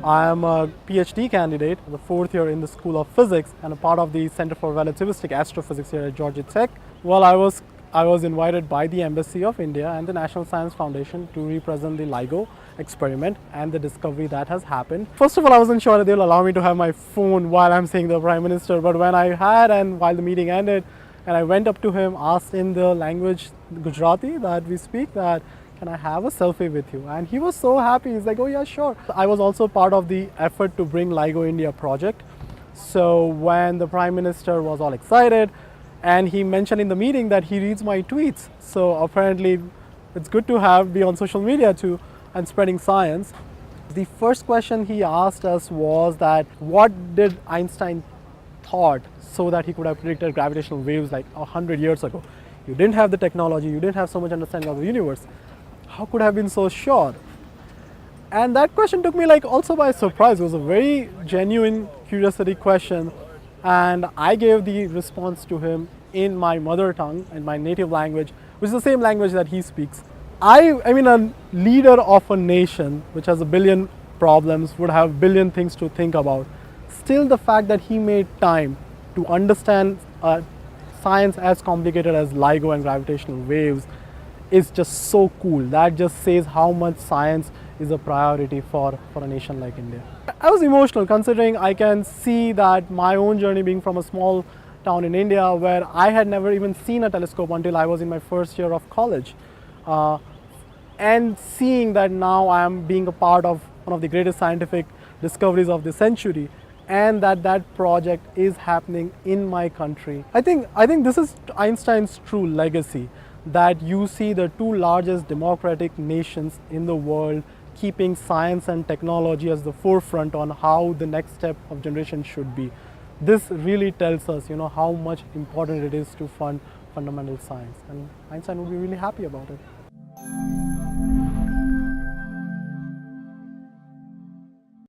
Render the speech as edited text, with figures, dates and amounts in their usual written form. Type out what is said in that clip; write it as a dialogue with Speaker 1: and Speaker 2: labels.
Speaker 1: I am a PhD candidate, the fourth year in the School of Physics and a part of the Center for Relativistic Astrophysics here at Georgia Tech. Well, I was invited by the Embassy of India and the National Science Foundation to represent the LIGO experiment and the discovery that has happened. First of all, I wasn't sure that they'll allow me to have my phone while I'm seeing the Prime Minister, but when I had and while the meeting ended, and I went up to him, asked in the language Gujarati that we speak that, can I have a selfie with you? And he was so happy. He's like, oh yeah, sure. I was also part of the effort to bring LIGO India project. So when the Prime Minister was all excited and he mentioned in the meeting that he reads my tweets. So apparently it's good to be on social media too and spreading science. The first question he asked us was that what did Einstein thought so that he could have predicted gravitational waves like 100 years ago? You didn't have the technology, you didn't have so much understanding of the universe. How could I have been so sure? And that question took me also by surprise. It was a very genuine curiosity question, and I gave the response to him in my mother tongue, in my native language, which is the same language that he speaks. I mean, a leader of a nation which has a billion problems would have a billion things to think about. Still, the fact that he made time to understand science as complicated as LIGO and gravitational waves is just so cool. That just says how much science is a priority for a nation like India. I was emotional considering I can see that my own journey being from a small town in India where I had never even seen a telescope until I was in my first year of college. And seeing that now I am being a part of one of the greatest scientific discoveries of the century, and that project is happening in my country. I think this is Einstein's true legacy, that you see the two largest democratic nations in the world keeping science and technology as the forefront on how the next step of generation should be. This really tells us, how much important it is to fund fundamental science, and Einstein would be really happy about it.